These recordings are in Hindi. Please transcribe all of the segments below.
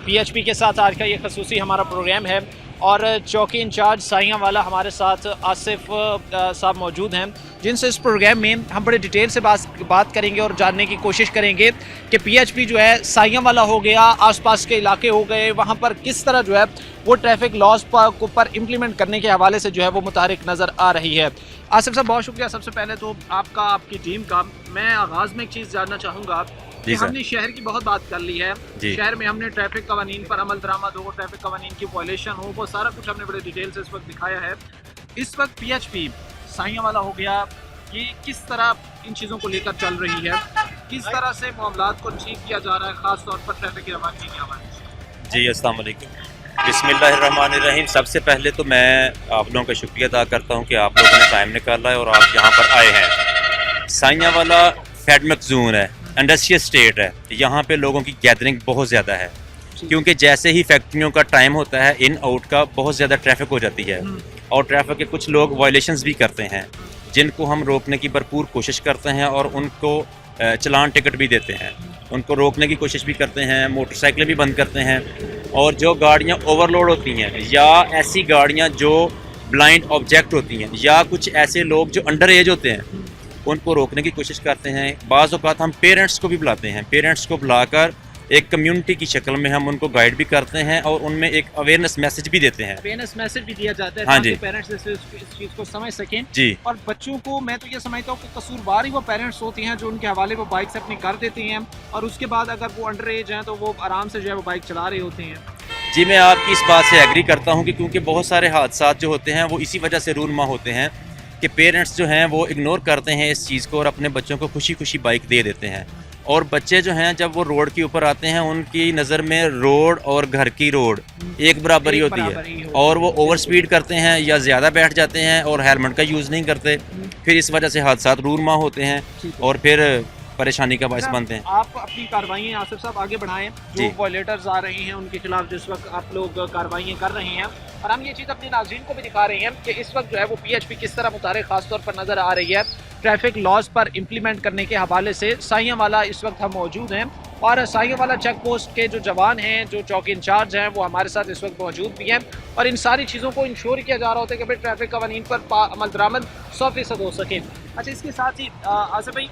PHP के साथ आज का ये खसूसी हमारा प्रोग्राम है और चौकी इंचार्ज साइयां वाला हमारे साथ आसिफ साहब मौजूद हैं, जिनसे इस प्रोग्राम में हम बड़े डिटेल से बात करेंगे और जानने की कोशिश करेंगे कि PHP जो है साइयां वाला हो गया, आसपास के इलाके हो गए, वहाँ पर किस तरह जो है वो ट्रैफिक लॉज पर इम्प्लीमेंट करने के हवाले से जो है वो मुतारिक नज़र आ रही है। आसिफ साहब बहुत शुक्रिया सबसे पहले तो आपका, आपकी टीम का। मैं आगाज़ में एक चीज़ जानना चाहूँगा कि हमने शहर की बहुत बात कर ली है, शहर में हमने ट्रैफिक कवानीन पर अमल दरामद हो, ट्रैफिक कवानीन की वायलेशन हो, वो सारा कुछ हमने बड़े डिटेल से इस वक्त दिखाया है। इस वक्त PHP साइयां वाला हो गया, ये किस तरह इन चीज़ों को लेकर चल रही है, किस तरह से मामलात को ठीक किया जा रहा है, ख़ास तौर पर ट्रैफिक की रवानगी के हवाले से? जी अस्सलाम वालेकुम, बिस्मिल्लाहिर्रहमानिर्रहीम। सबसे पहले तो मैं आप लोगों का शुक्रिया अदा करता हूँ कि आप लोगों ने टाइम निकाला है और आप यहाँ पर आए हैं। साइयां वाला फेडमक जोन है, इंडस्ट्रियल स्टेट है, यहाँ पे लोगों की गैदरिंग बहुत ज़्यादा है, क्योंकि जैसे ही फैक्ट्रियों का टाइम होता है इन आउट का बहुत ज़्यादा ट्रैफिक हो जाती है और ट्रैफिक के कुछ लोग वायलेशंस भी करते हैं, जिनको हम रोकने की भरपूर कोशिश करते हैं और उनको चलान टिकट भी देते हैं, उनको रोकने की कोशिश भी करते हैं, मोटरसाइकिलें भी बंद करते हैं। और जो गाड़ियाँ ओवरलोड होती हैं या ऐसी गाड़ियाँ जो ब्लाइंड ऑब्जेक्ट होती हैं या कुछ ऐसे लोग जो अंडर एज होते हैं उनको रोकने की कोशिश करते हैं। बाज़ औक़ात हम पेरेंट्स को भी बुलाते हैं, पेरेंट्स को बुलाकर एक कम्युनिटी की शक्ल में हम उनको गाइड भी करते हैं और उनमें एक अवेयरनेस मैसेज भी देते हैं, अवेयरनेस मैसेज भी दिया जाता है हाँ जी, पेरेंट्स इस चीज़ को समझ सकें जी। और बच्चों को, मैं तो ये समझता हूँ कि कसूरवार ही वो पेरेंट्स होती हैं जो उनके हवाले वो बाइक से अपनी कर देती हैं और उसके बाद अगर वो अंडर एज हैं तो वो आराम से जो है वो बाइक चला रहे होते हैं। जी, मैं आपकी इस बात से एग्री करता हूँ कि क्योंकि बहुत सारे हादसात जो होते हैं वो इसी वजह से रूनमा होते हैं कि पेरेंट्स जो हैं वो इग्नोर करते हैं इस चीज़ को और अपने बच्चों को खुशी खुशी बाइक दे देते हैं। और बच्चे जो हैं जब वो रोड के ऊपर आते हैं उनकी नज़र में रोड और घर की रोड एक बराबर ही होती है और वो ओवर स्पीड करते हैं या ज़्यादा बैठ जाते हैं और हेलमेट का यूज़ नहीं करते, फिर इस वजह से हादसात रूरमा होते हैं और फिर परेशानी का बायस बनते हैं। आप अपनी कार्रवाइयाँ आसिफ साहब आगे बढ़ाएं, जो वायलेटर्स आ रहे हैं उनके खिलाफ जिस वक्त आप लोग कार्रवाइयाँ कर रहे हैं, और हम ये चीज़ अपने नाज़रीन को भी दिखा रहे हैं कि इस वक्त जो है वो PHP किस तरह मुतारिक ख़ास तौर पर नज़र आ रही है ट्रैफिक लॉज पर इम्प्लीमेंट करने के हवाले से। साइयां वाला इस वक्त हम मौजूद हैं और साइयां वाला चेक पोस्ट के जो जवान हैं, जो चौकी इंचार्ज हैं, वो हमारे साथ इस वक्त मौजूद भी हैं और इन सारी चीज़ों को इंश्योर किया जा रहा होता है कि भाई ट्रैफिक कवानीन पर अमल दरामद 100% हो सके। अच्छा, इसके साथ ही आसिफ भाई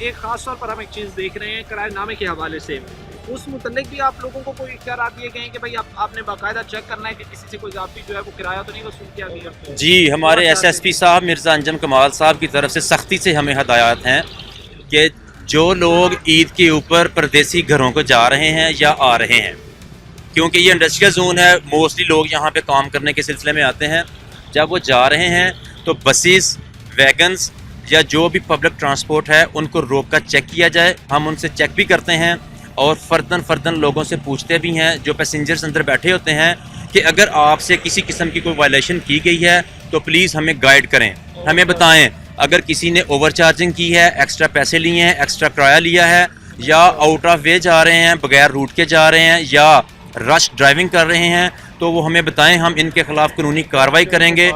एक ख़ास तौर पर हम एक चीज़ देख रहे हैं किराएनामे के हवाले से, उस मुतल्लिक भी आप लोगों को कोई इख्तियारात दिए गए हैं कि भाई आपने बाकायदा चेक करना है कि किसी से कोई ज़ाब्ती जो है वो किराया तो नहीं वसूल किया गया? जी, हमारे SSP साहब मिर्ज़ा अंजम कमाल साहब की तरफ से सख्ती से हमें हदायत हैं कि जो लोग ईद के ऊपर परदेसी घरों को जा रहे हैं या आ रहे हैं, क्योंकि ये इंडस्ट्रियल जोन है, मोस्टली लोग यहाँ पे काम करने के सिलसिले में आते हैं, जब वो जा रहे हैं तो बसेस, वैगन्स या जो भी पब्लिक ट्रांसपोर्ट है उनको रोक कर चेक किया जाए। हम उनसे चेक भी करते हैं और फ़र्दन लोगों से पूछते भी हैं जो पैसेंजर्स अंदर बैठे होते हैं कि अगर आपसे किसी किस्म की कोई वायलेशन की गई है तो प्लीज़ हमें गाइड करें, हमें बताएं। अगर किसी ने ओवर चार्जिंग की है, एक्स्ट्रा पैसे लिए हैं, एक्स्ट्रा किराया लिया है या आउट ऑफ वे जा रहे हैं, बगैर रूट के जा रहे हैं या रश ड्राइविंग कर रहे हैं, तो वो हमें बताएं, हम इनके ख़िलाफ़ कानूनी कार्रवाई करेंगे।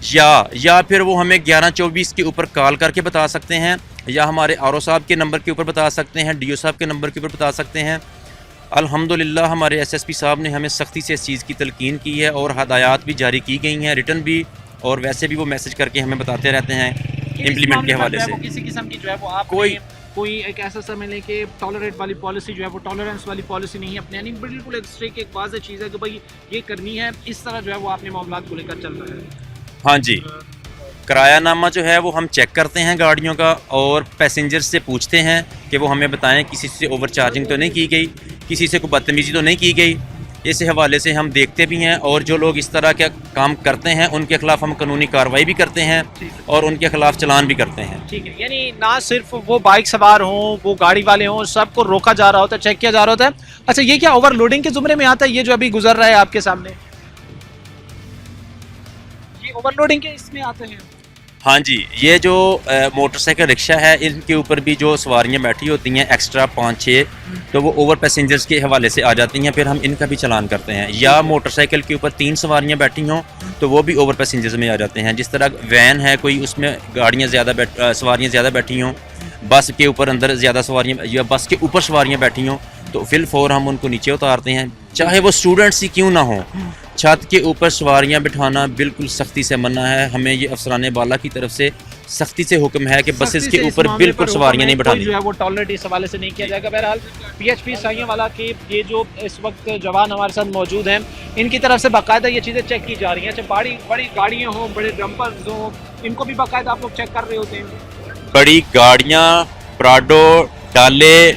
या फिर वो हमें 1124 के ऊपर कॉल करके बता सकते हैं या हमारे RO साहब के नंबर के ऊपर बता सकते हैं, DO साहब के नंबर के ऊपर बता सकते हैं। अल्हम्दुलिल्लाह हमारे SSP साहब ने हमें सख्ती से इस चीज़ की तलकीन की है और हदायत भी जारी की गई हैं, रिटर्न भी, और वैसे भी वो मैसेज करके हमें बताते रहते हैं इम्प्लीमेंट के हवाले से। किसी किस्म की जो है वो आप कोई एक ऐसा समय लें कि टॉलरेट वाली पॉलिसी जो है वो टॉलरेंस वाली पॉलिसी नहीं अपने, यानी बिल्कुल एक स्ट्रिक्ट एक वाज़ेह चीज़ है कि भाई ये करनी है, इस तरह जो है वो आपने मामलात को लेकर चल रहा है? हाँ जी, किरायानामा जो है वो हम चेक करते हैं गाड़ियों का और पैसेंजर्स से पूछते हैं कि वो हमें बताएं किसी से ओवर चार्जिंग तो नहीं की गई, किसी से कोई बदतमीज़ी तो नहीं की गई। इस हवाले से हम देखते भी हैं और जो लोग इस तरह के काम करते हैं उनके खिलाफ हम कानूनी कार्रवाई भी करते हैं और उनके खिलाफ चलान भी करते हैं। ठीक है, यानी ना सिर्फ वो बाइक सवार हों, वो गाड़ी वाले हों, सबको रोका जा रहा होता है, चेक किया जा रहा होता है। अच्छा, ये क्या ओवरलोडिंग के ज़ुमरे में आता है, ये जो अभी गुजर रहा है आपके सामने, ये ओवरलोडिंग के इसमें आते हैं? हाँ जी, ये जो मोटरसाइकिल रिक्शा है इनके ऊपर भी जो सवारियाँ बैठी होती हैं एक्स्ट्रा 5-6, तो वो ओवर पैसेंजर्स के हवाले से आ जाती हैं, फिर हम इनका भी चलान करते हैं। या मोटरसाइकिल के ऊपर 3 सवारियाँ बैठी हों तो वो भी ओवर पैसेंजर्स में आ जाते हैं। जिस तरह वैन है कोई, उसमें गाड़ियाँ सवारियाँ ज़्यादा बैठी हों, बस के ऊपर अंदर ज़्यादा सवारियाँ या बस के ऊपर सवारियाँ बैठी हों तो फिल फौर हम उनको नीचे उतारते हैं, चाहे वो स्टूडेंट्स ही क्यों ना हो। छत के ऊपर सवारियां बिठाना बिल्कुल सख्ती से मना है। हमें ये अफसरान बाला की तरफ से सख्ती से हुक्म है कि बसेस के ऊपर बिल्कुल सवारियां नहीं बिठानी, जो है वो टॉलरेट इस हवाले से नहीं किया जाएगा। बहरहाल PHP साइयांवाला के ये जो इस वक्त जवान हमारे साथ मौजूद हैं, इनकी तरफ से बाकायदा ये चीज़ें चेक की जा रही हैं। अच्छा, बड़ी बड़ी गाड़ियाँ हों, बड़े डंपर्स हों, इनको भी बाकायदा आप लोग चेक कर रहे होते हैं? बड़ी गाड़ियाँ, प्राडो, डाले,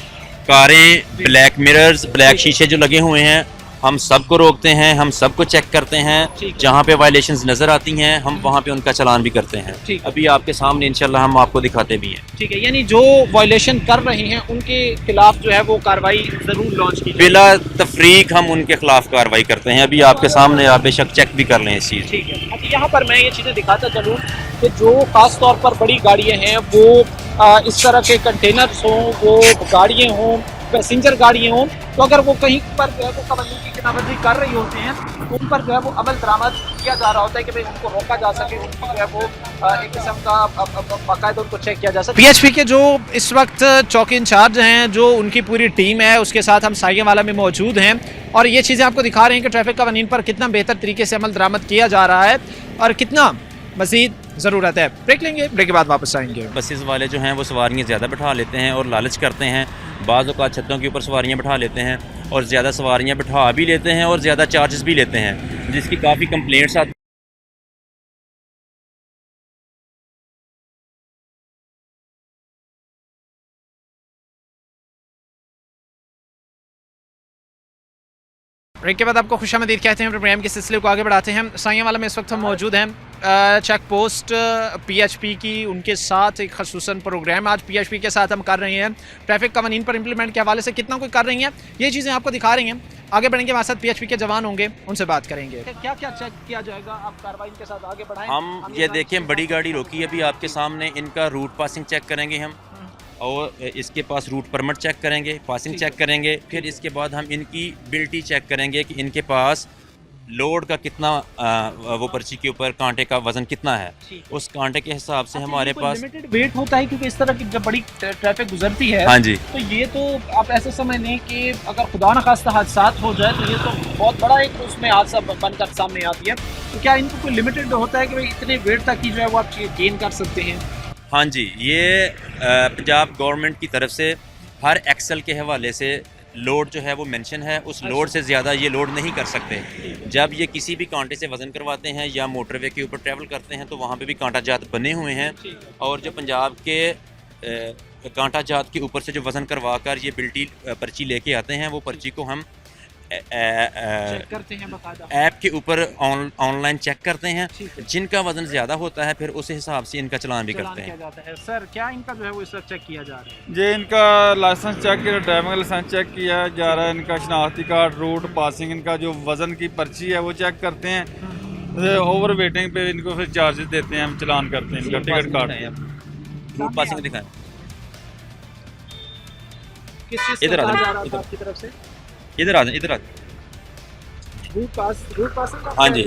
कारें, ब्लैक मिरर्स, ब्लैक शीशे जो लगे हुए हैं, हम सबको रोकते हैं, हम सबको चेक करते हैं। जहाँ पे वायलेशंस नज़र आती हैं हम वहाँ पे उनका चालान भी करते हैं। अभी आपके सामने इंशाल्लाह हम आपको दिखाते भी हैं। ठीक है, यानी जो वायलेशन कर रहे हैं उनके खिलाफ जो है वो कार्रवाई ज़रूर लॉन्च की बिला तफरीक हम उनके खिलाफ कार्रवाई करते हैं। अभी आपके सामने आप बेशक चेक भी कर लें इस चीज़। ठीक है, अच्छा यहाँ पर मैं ये चीज़ें दिखाता चलूँ कि जो ख़ास तौर पर बड़ी गाड़ियाँ हैं वो इस तरह के कंटेनर्स हों, वो गाड़ियाँ हों, पैसेंजर गाड़ियाँ हों, तो अगर वो कहीं पर जो है वो कानून की खिलाफवर्जी कर रही होते हैं तो उन पर जो है वो अमल दरामद किया जा रहा होता है कि भाई उनको रोका जा सके, उनको जो है वो एक किस्म का बाकायदा उनको चेक किया जा सके। PHP के जो इस वक्त चौकी इंचार्ज हैं, जो उनकी पूरी टीम है, उसके साथ हम साइयांवाला में मौजूद हैं और ये चीज़ें आपको दिखा रहे हैं कि ट्रैफिक कानून पर कितना बेहतर तरीके से अमल दरामद किया जा रहा है और कितना मज़ीद ज़रूरत है। ब्रेक लेंगे, ब्रेक के बाद वापस आएंगे। बसेस वाले जो हैं वो सवारियाँ ज़्यादा बैठा लेते हैं और लालच करते हैं। बाज़ औक़ात छतों के ऊपर सवारियाँ बैठा लेते हैं और ज़्यादा सवारियाँ बैठा भी लेते हैं और ज़्यादा चार्जेस भी लेते हैं, जिसकी काफ़ी कंप्लेंट्स आती। ब्रेक के बाद आपको खुशामदीद कहते हैं। प्रोग्राम के सिलसिले को आगे बढ़ाते हैं। साइयांवाला में इस वक्त हम मौजूद हैं। चेक पोस्ट PHP की उनके साथ एक खसूसन प्रोग्राम आज PHP के साथ हम कर रहे हैं। ट्रैफिक कानून पर इम्प्लीमेंट के हवाले से कितना कोई कर रही हैं, ये चीज़ें आपको दिखा रही हैं। आगे बढ़ेंगे, हमारे साथ PHP के जवान होंगे, उनसे बात करेंगे। क्या क्या चेक किया जाएगा, आप कार्रवाई के साथ आगे बढ़ाएं। हम ये देखें, बड़ी गाड़ी रोकी अभी आपके सामने, इनका रूट पासिंग चेक करेंगे हम और इसके पास रूट परमिट चेक करेंगे, पासिंग चेक करेंगे, फिर इसके बाद हम इनकी बिल्टी चेक करेंगे कि इनके पास लोड का कितना वो पर्ची के ऊपर कांटे का वजन कितना है, उस कांटे के हिसाब से हमारे पास लिमिटेड वेट होता है, क्योंकि इस तरह की जब बड़ी ट्रैफिक गुजरती है। हाँ जी, तो ये तो आप ऐसे समझ लें कि अगर खुदा न खास्ता हादसात हो जाए तो ये तो बहुत बड़ा एक उसमें हादसा बनकर सामने आती है। तो क्या इनको कोई लिमिटेड होता है कि भाई इतने वेट तक की जो है वो आप गेन कर सकते हैं? हाँ जी, ये पंजाब गवर्नमेंट की तरफ से हर एक्सल के हवाले से लोड जो है वो मेंशन है, उस लोड से ज़्यादा ये लोड नहीं कर सकते। जब ये किसी भी कांटे से वज़न करवाते हैं या मोटरवे के ऊपर ट्रैवल करते हैं तो वहाँ पे भी कांटा जात बने हुए हैं और जो पंजाब के कांटा जात के ऊपर से जो वज़न करवा कर ये बिल्टी पर्ची लेके आते हैं, वो पर्ची को हम चेक करते हैं, ऐप के ऊपर ऑनलाइन चेक करते हैं। जिनका वजन ज़्यादा होता है फिर उस हिसाब से इनका चालान भी करते हैं। जाता है। सर, क्या इनका जो है वो इस वक्त चेक किया जा रहा है? ये इनका लाइसेंस चेक किया, ड्राइविंग लाइसेंस चेक किया जा रहा है, इनका शनाख्ती कार्ड, रूट पासिंग, इनका जो वज़न की पर्ची है वो चेक करते हैं। ओवर वेटिंग पे इनको फिर चार्जेस देते हैं, हम चालान करते हैं, इनका टिकट काटते। रूट पासिंग दिखाएं, किस चीज़ इधर आ जा रहा जाओ, था आपकी तरफ से? इधर आ जाए, इधर आ जाए। रूट पास हाँ जी,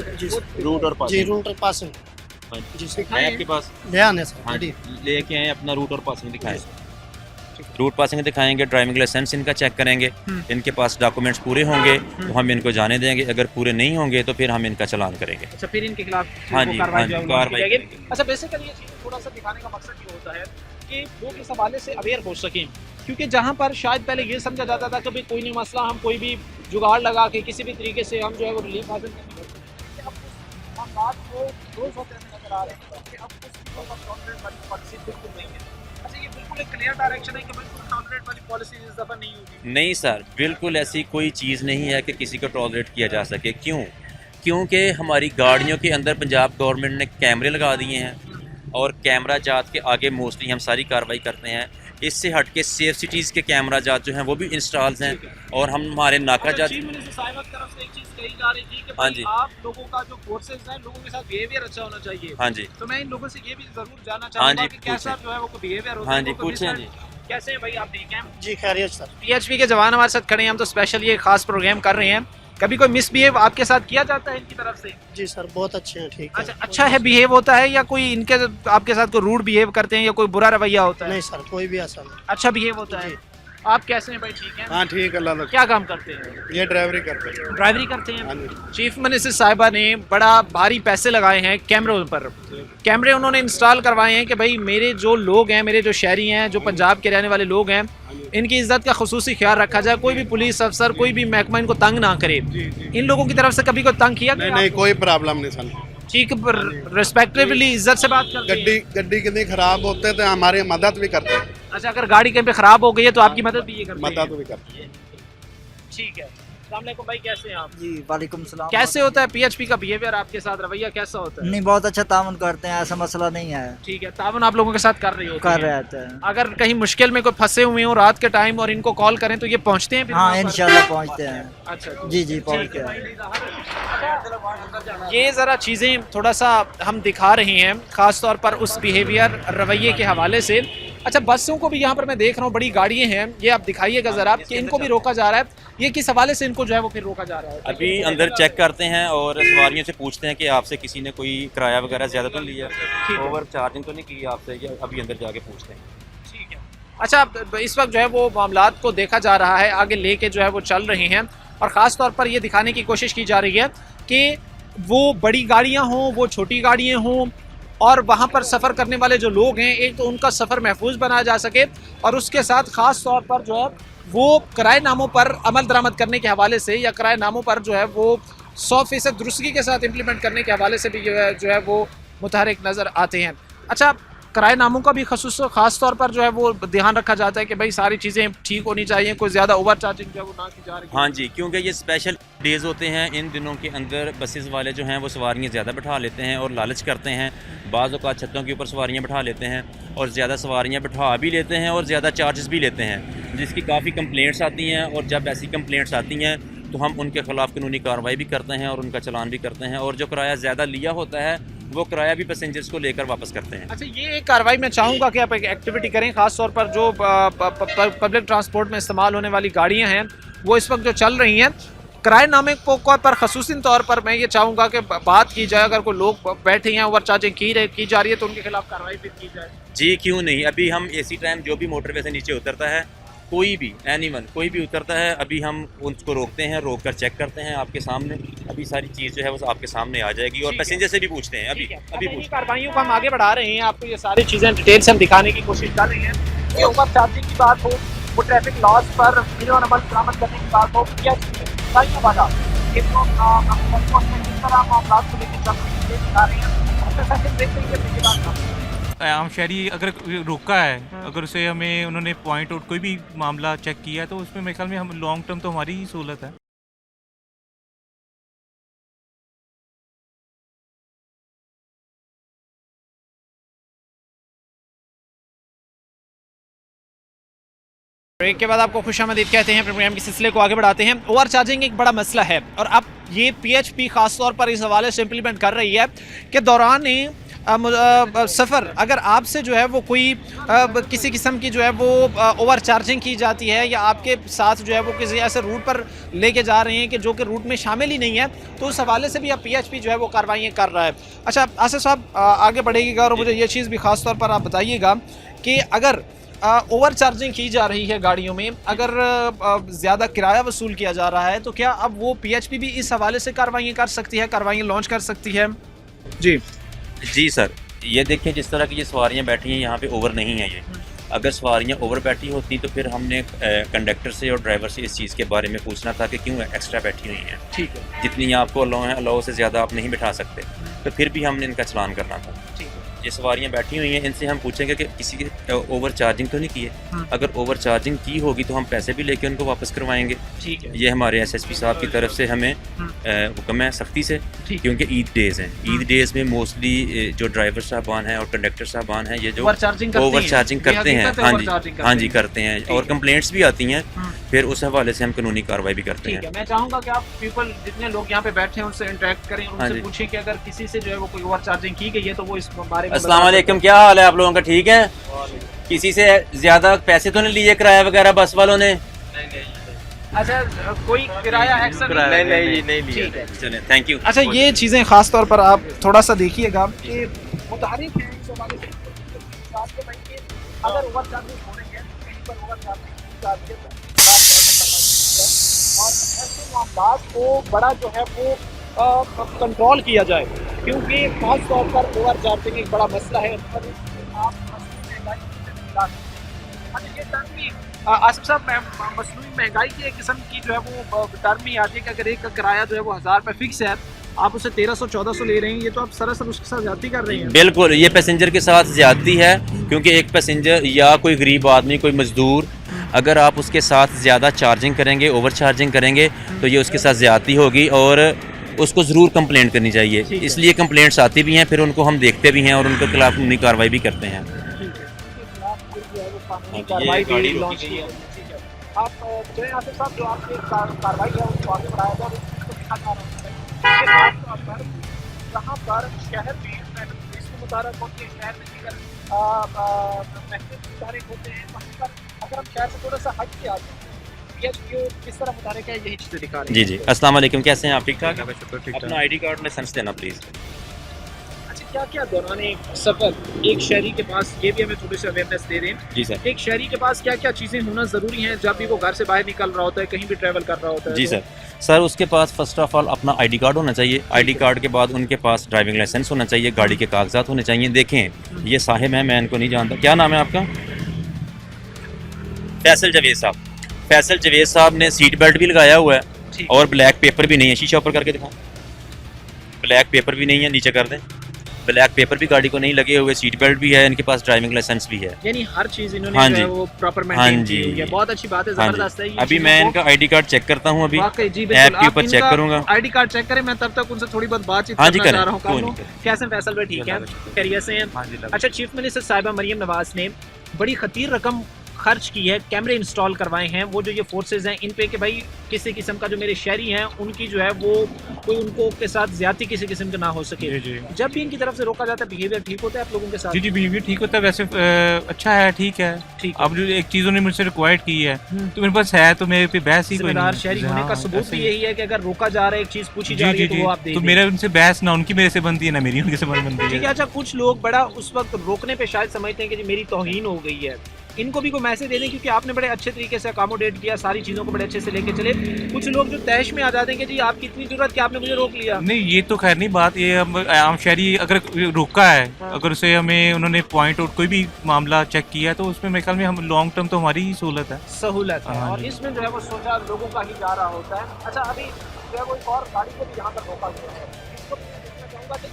रूट और पासिंग। जी, रूट और पासिंग जी, है आपके पास? ध्यान है सर। हाँ जी, लेके आए अपना रूट और पासिंग दिखाएं। रूट पासिंग दिखाएंगे, ड्राइविंग लाइसेंस इनका चेक करेंगे, इनके पास डॉक्यूमेंट्स पूरे होंगे तो हम इनको जाने देंगे, अगर पूरे नहीं होंगे तो फिर हम इनका चालान करेंगे। अच्छा, फिर इनके खिलाफ हाँ जी, कार्रवाई हाँ जी, कार्रवाई करेंगे। अच्छा, बेसिकली ये चीज़ थोड़ा सा दिखाने का मकसद ये होता है कि लोग इस हवाले से अवेयर हो सकें, क्योंकि जहाँ पर शायद पहले ये समझा जाता था कि भाई कोई नहीं मसला, हम कोई भी जुगाड़ लगा के किसी भी तरीके से हम जो है वो रिलीफ हासिल नहीं कर सकते। अब उस मामलात को रोज़ होते हुए नजर आ रहे हैं कि अब उस चीज़ों का टॉलरेट वाली पॉलिसी बिल्कुल नहीं है। अच्छा, ये बिल्कुल एक क्लियर डायरेक्शन है कि बिल्कुल टॉलरेट वाली पॉलिसी इस दफ़ा नहीं होगी? नहीं सर, बिल्कुल ऐसी कोई चीज़ नहीं है कि किसी को टॉलरेट किया जा सके। क्यों? क्योंकि हमारी गाड़ियों के अंदर पंजाब गवर्नमेंट ने कैमरे लगा दिए हैं और कैमरा जात के आगे मोस्टली हम सारी कार्रवाई करते हैं। इससे हट के सेफ सिटीज़ के कैमरा जात जो हैं वो भी इंस्टॉल्स हैं और हम हमारे नाका जात। चीफ मिनिस्टर साहिब की तरफ से एक चीज़ कही जा रही थी कि हाँ भाई जी, आप लोगों का जो फोर्सेस हैं, लोगों के साथ बिहेवियर अच्छा होना चाहिए। हाँ जी, तो मैं इन लोगों से ये भी जरूर जानना हाँ चाहूँगा जी, कि कैसा जो है वो बिहेवियर होता हाँ है। जी, पूछें जी। कैसे हैं भाई, आप ठीक हैं? जी, खैरियत सर। PHP के जवान हमारे साथ खड़े हैं, हम तो स्पेशल ये खास प्रोग्राम कर रहे हैं। कभी कोई मिसबिहेव आपके साथ किया जाता है इनकी तरफ से? जी सर, बहुत अच्छे हैं, ठीक है। अच्छा है बिहेव होता है, या कोई इनके आपके साथ कोई रूड बिहेव करते हैं या कोई बुरा रवैया होता है? नहीं सर, कोई भी ऐसा नहीं। अच्छा बिहेव होता है। आप कैसे हैं भाई, ठीक हैं? हाँ ठीक, अल्लाह का। क्या काम करते हैं? ये ड्राइवरी करते हैं। ड्राइवरी करते हाँ हैं। जी। चीफ मिनिस्टर साहिबा ने बड़ा भारी पैसे लगाए हैं कैमरों पर। कैमरे उन्होंने इंस्टॉल करवाए हैं कि भाई मेरे जो लोग हैं, मेरे जो शहरी हैं, जो पंजाब के रहने वाले लोग हैं, इनकी इज्जत का खुसूसी ख्याल रखा जाए। कोई भी पुलिस अफसर, कोई भी महकमा इनको तंग ना करे। इन लोगों की तरफ से कभी कोई तंग किया? नहीं नहीं, कोई प्रॉब्लम नहीं सन। ठीक, रिस्पेक्टिवली इज्जत से बात करते हैं। गड्डी कितनी खराब होते तो हमारी मदद भी करते हैं। अच्छा, अगर गाड़ी कहीं पे खराब हो गई है तो आपकी मदद भी ये करते हैं? मदद भी करते हैं। ठीक है। अस्सलाम वालेकुम भाई, कैसे हैं आप? जी वालेकुम सलाम। कैसे होता है पीएचपी का बिहेवियर आपके साथ, रवैया कैसा होता है? नहीं, बहुत अच्छा ताउन करते हैं, ऐसा मसला नहीं है। ठीक है, ताउन आप लोगों के साथ कर रही होती कर है। रहे हैं। अगर कहीं मुश्किल में कोई फंसे हुए हो रात के टाइम और इनको कॉल करें तो ये पहुंचते हैं फिर हाँ वहाँ पर? इंशाल्लाह पहुंचते हैं। अच्छा जी जी पहुंचते हैं। ये ज़रा चीज़ें थोड़ा सा हम दिखा रहे हैं, ख़ास तौर पर उस बिहेवियर रवैये के हवाले से। अच्छा, बसों को भी यहाँ पर मैं देख रहा हूँ, बड़ी गाड़ियाँ हैं, ये आप दिखाइएगा ज़रा कि इनको भी रोका जा रहा है। ये किस हवाले से इनको जो है वो फिर रोका जा रहा है? अभी अंदर चेक करते हैं और सवारियों से पूछते हैं कि आपसे किसी ने कोई किराया वगैरह ज़्यादा तो नहीं लिया, ओवर चार्जिंग तो नहीं की आपसे, या अभी अंदर जाके पूछते हैं। ठीक है। अच्छा, इस वक्त जो है वो मामलात को देखा जा रहा है, आगे लेके जो है वो चल रहे हैं और ख़ास तौर पर ये दिखाने की कोशिश की जा रही है कि वो बड़ी गाड़ियाँ हों, वो छोटी गाड़ियाँ हों, और वहाँ पर सफ़र करने वाले जो लोग हैं, एक तो उनका सफ़र महफूज बनाया जा सके और उसके साथ ख़ास तौर पर जो है वो किराएनामों पर अमल दरामद करने के हवाले से या किराएनामों पर जो है वो 100% दुरुस्तगी के साथ इम्प्लीमेंट करने के हवाले से भी जो है वो मुतहरिक नज़र आते हैं। अच्छा, किराएनामों का भी ख़ास तौर पर जो है वो ध्यान रखा जाता है कि भाई सारी चीज़ें ठीक होनी चाहिए, कोई ज़्यादा ओवर चार्जिंग जो है वो ना की जा रही है। हाँ जी, क्योंकि ये स्पेशल डेज़ होते हैं, इन दिनों के अंदर बसेस वाले जो हैं वो सवारियाँ ज़्यादा बैठा लेते हैं और लालच करते हैं। बाज़ औक़ात छतों के ऊपर सवारियाँ बैठा लेते हैं और ज़्यादा सवारियाँ बैठा भी लेते हैं और ज़्यादा चार्जेस भी लेते हैं, जिसकी काफ़ी कंप्लेंट्स आती हैं। और जब ऐसी कंप्लेंट्स आती हैं तो हम उनके ख़िलाफ़ कानूनी कार्रवाई भी करते हैं और उनका चालान भी करते हैं, और जो किराया ज़्यादा लिया होता है वो किराया भी पैसेंजर्स को लेकर वापस करते हैं। अच्छा, ये एक कार्रवाई मैं चाहूँगा कि आप एक एक्टिविटी करें, ख़ास तौर पर जो पब्लिक ट्रांसपोर्ट में इस्तेमाल होने वाली गाड़ियाँ हैं वो इस वक्त जो चल रही हैं, किराएनामे पर खसूसी तौर पर मैं ये चाहूँगा कि बात की जाए। अगर कोई लोग बैठे हैं, ओवर चार्जिंग की जा रही है तो उनके खिलाफ कार्रवाई भी की जाए। जी क्यों नहीं, अभी हम इसी टाइम जो भी मोटरवे से नीचे उतरता है, कोई भी एनिमल कोई भी उतरता है, अभी हम उसको रोकते हैं, रोक कर चेक करते हैं आपके सामने। अभी सारी चीज़ जो है वो आपके सामने आ जाएगी और पैसेंजर से भी पूछते हैं। अभी पूछते कार्रवाइयों को हम आगे बढ़ा रहे हैं, आपको ये सारी चीज़ें डिटेल से हम दिखाने की कोशिश कर रहे हैं। ये ओवर चार्जिंग की बात हो, वो ट्रैफिक लॉस पर मिनिमम अमल बरामद करने की बात हो, या वाला किस तरह मामला को लेकर चल रहे हैं। आम शहरी अगर रोका है, अगर उसे हमें उन्होंने पॉइंट आउट कोई भी मामला चेक किया है तो उसमें मेरे ख्याल में हम लॉन्ग टर्म तो हमारी ही सहूलत है। ब्रेक के बाद आपको खुशामदीद कहते हैं। प्रोग्राम के सिलसिले को आगे बढ़ाते हैं। ओवर चार्जिंग एक बड़ा मसला है और अब ये पीएचपी खास तौर पर इस हवाले से इम्प्लीमेंट कर रही है कि दौरान सफ़र अगर आपसे जो है वो कोई किसी किस्म की जो है वो ओवर चार्जिंग की जाती है या आपके साथ जो है वो किसी ऐसे रूट पर लेके जा रहे हैं कि जो कि रूट में शामिल ही नहीं है, तो उस हवाले से भी अब पीएचपी जो है वो कार्रवाइयाँ कर रहा है। अच्छा आसिफ साहब आगे बढ़ेगा और मुझे ये चीज़ भी ख़ास तौर पर आप बताइएगा कि अगर ओवर चार्जिंग की जा रही है गाड़ियों में, अगर ज़्यादा किराया वसूल किया जा रहा है, तो क्या अब वो पीएचपी भी इस हवाले से कार्रवाइयाँ कर सकती है, कार्रवाइयाँ लॉन्च कर सकती है? जी सर, ये देखें जिस तरह की ये सवारियाँ बैठी हैं यहाँ पे ओवर नहीं है। ये अगर सवारियाँ ओवर बैठी होती तो फिर हमने कंडक्टर से और ड्राइवर से इस चीज़ के बारे में पूछना था कि क्यों एक्स्ट्रा बैठी हुई हैं। ठीक है, जितनी आपको अलाउ है, अलाउ से ज़्यादा आप नहीं बिठा सकते, तो फिर भी हमने इनका चलान करना था। ठीक है। ये सवारियाँ बैठी हुई हैं, इनसे हम पूछेंगे कि किसी की ओवर चार्जिंग तो नहीं की है। अगर ओवर चार्जिंग की होगी तो हम पैसे भी लेके उनको वापस करवाएंगे। ठीक है। ये हमारे एसएसपी साहब की तरफ से हमें हुक्म है सख्ती से, क्योंकि ईद डेज़ हैं। ईद डेज़ में मोस्टली जो ड्राइवर साहबान हैं और कंडक्टर साहबान हैं, ये जो ओवर चार्जिंग करते हैं, हाँ जी करते हैं, और कंप्लेंट्स भी आती हैं, फिर उस हवाले से हम कानूनी कार्रवाई भी करते हैं। मैं चाहूँगा कि आप पीपल जितने लोग यहाँ पे बैठे हैं उनसे इंटरेक्ट करें, उनसे पूछें कि अगर किसी से जो है वो कोई ओवर चार्जिंग की गई है तो वो इस बारे में। अस्सलाम वालेकुम, क्या हाल है आप लोगों का? ठीक है। किसी से ज़्यादा पैसे तो नहीं लिए किराया वगैरह बस वालों ने? अच्छा, कोई किराया नहीं लिया। चलें, थैंक यू। अच्छा, ये चीज़ें ख़ास तौर पर आप थोड़ा सा देखिएगा कि मुतारिफ हैं इस हवाले से, अगर ओवर चार्जिंग हो रही है, कहीं पर ओवर चार्जिंग और ऐसे मामलों को बड़ा जो है वो कंट्रोल किया जाए, क्योंकि खास तौर पर ओवर चार्जिंग एक बड़ा मसला है। आसिफ साहब, मसनूई महंगाई की एक किस्म की जो है वो टर्म ही आती है कि अगर एक का किराया जो है वो 1000 रुपये फिक्स है, आप उसे 1300-1400 ले रहे हैं, ये तो आप सरासर उसके साथ ज्यादती कर रहे हैं। बिल्कुल, ये पैसेंजर के साथ ज्यादती है, क्योंकि एक पैसेंजर या कोई गरीब आदमी, कोई मजदूर, अगर आप उसके साथ ज़्यादा चार्जिंग करेंगे, ओवर चार्जिंग करेंगे, तो ये उसके साथ ज्यादती होगी और उसको ज़रूर कंप्लेंट करनी चाहिए। इसलिए कंप्लेंट्स आती भी हैं, फिर उनको हम देखते भी हैं और उनके खिलाफ कानूनी कार्रवाई भी करते हैं। कार्रवाई भी लॉन्च की है। आप जो है आसिफ साहब, जो आपकी कार्रवाई है उसको आगे बढ़ाया जाए और इसको देखा जा रहा है जहाँ पर शहर में पुलिस के मुताबिक होती है, शहर में दीगर महकमे मुताबिक होते हैं, वहाँ पर अगर हम शहर से थोड़ा सा हट के आते हैं, किस तरह मुताबिक है, यही चीज़ें दिखा रहे हैं। जी जी, अस्सलाम वालेकुम, कैसे हैं आप? ठीक ठाक? अपना ID कार्ड लाइसेंस देना प्लीज़। अच्छा, क्या क्या दौरान एक सफ़र एक शहरी के पास, ये भी हमें थोड़ी सी अवेयरनेस दे दें, जी सर। एक शहरी के पास क्या क्या चीज़ें होना ज़रूरी हैं जब भी वो घर से बाहर निकल रहा होता है, कहीं भी ट्रैवल कर रहा होता है? जी सर, उसके पास फर्स्ट ऑफ ऑल अपना ID कार्ड होना चाहिए। ID कार्ड के बाद उनके पास ड्राइविंग लाइसेंस होना चाहिए, गाड़ी के कागजात होने चाहिए। देखें, ये साहिब हैं, मैं इनको नहीं जानता, क्या नाम है आपका? फैसल जवेद साहब। फैसल जवेद साहब ने सीट बेल्ट भी लगाया हुआ है और ब्लैक पेपर भी नहीं है। शीशा ऊपर करके दिखाओ, ब्लैक पेपर भी नहीं है, नीचे कर दें। ब्लैक पेपर भी गाड़ी को नहीं लगे हुए, सीट बेल्ट भी है, इनके पास ड्राइविंग लाइसेंस भी है, यानी हर चीज इन्होंने हाँ जो जी, है वो प्रॉपर हाँ मेंटेन जी, की हुई है। बहुत अच्छी बात है, हाँ जबरदस्त है। जी। अभी मैं इनका ID कार्ड चेक करता हूँ, अभी वाकई जी ऐप बिल्कुल, के आप ऊपर चेक करूँगा। ID कार्ड चेक करें, मैं तब तक उनसे थोड़ी बहुत बातचीत हाँ जी, करना करें, चाह रहा हूँ। कोई कानून नहीं, कैसे फैसल भाई? ठीक है, खैरियत से हैं? अच्छा, चीफ मिनिस्टर साहिबा मरियम नवाज ने बड़ी खतीर रकम खर्च की है, कैमरे इंस्टॉल करवाए हैं, वो जो ये फोर्सेज हैं इन पे कि भाई किसी किस्म का जो मेरे शहरी हैं उनकी जो है वो कोई उनको के साथ ज्यादा किसी किस्म का ना हो सके। जब भी इनकी तरफ से रोका जाता है, बिहेवियर ठीक होता है आप लोगों के साथ? जी जी, बिहेवियर ठीक होता है, वैसे अच्छा है, ठीक है। अब जो एक चीज़ उन्होंने मुझसे रिक्वायर्ड की है तो मेरे पास है, तो मेरे पे बहस ही कोई जिम्मेदार नहीं। शहरी होने का सबूत भी यही है कि अगर रोका जा रहा है, एक चीज पूछी जा रही है तो वो आप दे तो दें। मेरा उनसे बहस ना उनकी मेरे से बनती है, ना मेरी उनके से बनती ठीक है। है। अच्छा, कुछ लोग बड़ा उस वक्त रोकने पे शायद समझते हैं कि जी मेरी तौहीन हो गई है, इनको भी कोई मैसेज दे दें, क्योंकि आपने बड़े अच्छे तरीके से अकोमोडेट किया, सारी चीज़ों को बड़े अच्छे से लेके चले। कुछ लोग जो तैश में आ जाते हैं कि जी आपकी इतनी जरूरत कि आपने मुझे रोक लिया। नहीं, ये तो खैर नहीं बात, ये आम शहरी अगर रोका है, अगर उसे हमें उन्होंने पॉइंट आउट कोई भी मामला चेक किया है तो उसमें मेरे ख्याल में हम लॉन्ग टर्म तो हमारी ही सहूलत है, और इसमें जो है वो सोचा लोगों का ही जा रहा होता है। अच्छा, अभी जो है वो एक और गाड़ी को भी यहाँ पर रोका गया है, इसको मैं देखना चाहूँगा कि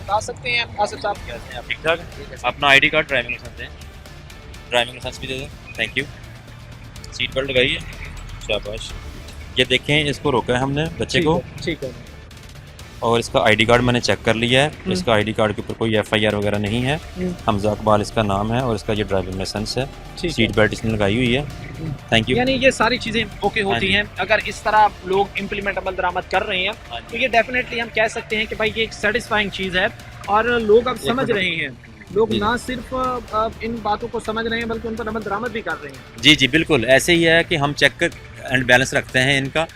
बता सकते हैं आसिफ साहब? कैसे हैं आप? ठीक ठाक? अपना ID कार्ड, ड्राइविंग लाइसेंस दें, ड्राइविंग लाइसेंस भी दे दें। Thank you. सीट बेल्ट लगाइए, शाबाश। ये देखें, इसको रोका है हमने बच्चे को, ठीक है, और इसका ID कार्ड मैंने चेक कर लिया है। इसका ID कार्ड के ऊपर कोई FIR वगैरह नहीं है, हमजा इकबाल इसका नाम है और इसका ये ड्राइविंग लाइसेंस है, सीट बेल्ट इसने लगाई हुई है। Thank you. यानी ये सारी चीज़ें ओके होती हैं अगर इस तरह लोग इम्प्लीमेंट अमल दरामद कर रहे हैं, तो ये डेफिनेटली हम कह सकते हैं कि भाई ये एक सेटिस्फाइंग चीज़ है और लोग अब समझ रहे हैं। लोग ना सिर्फ इन बातों को समझ रहे हैं बल्कि उन पर अमल दरामद भी कर रहे हैं। जी जी, बिल्कुल ऐसे ही है कि हम चेक एंड बैलेंस रखते हैं इनका।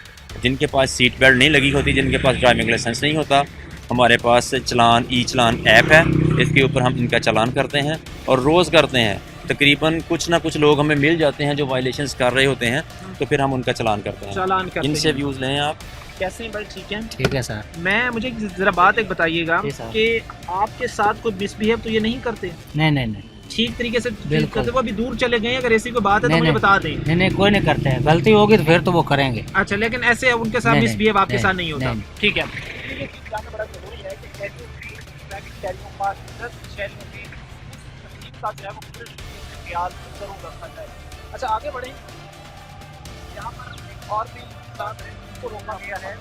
जिनके पास सीट बेल्ट नहीं लगी होती, जिनके पास ड्राइविंग लाइसेंस नहीं होता, हमारे पास चलान ई-चलान ऐप है, इसके ऊपर हम इनका चालान करते हैं और रोज़ करते हैं। तकरीबन कुछ ना कुछ लोग हमें मिल जाते हैं जो वायलेशंस कर रहे होते हैं, तो फिर हम उनका चालान करते हैं। इनसे व्यूज़ लें आप। कैसे हैं भाई? ठीक है, ठीक है सर। मैं मुझे ज़रा बात एक बताइएगा कि आपके साथ कोई मिसबिहेव तो ये नहीं करते? नहीं, ठीक तरीके से बिल्कुल। करते? वो अभी दूर चले गए, अगर ऐसी कोई बात है तो मुझे बता दें। नहीं, कोई नहीं करते हैं, गलती होगी तो फिर तो वो करेंगे। अच्छा, लेकिन ऐसे उनके साथ मिसबिहेव आपके साथ नहीं होता? ठीक है। अच्छा, आगे बढ़े। यहाँ पर एक और भी साथ है, इसको रोका गया है,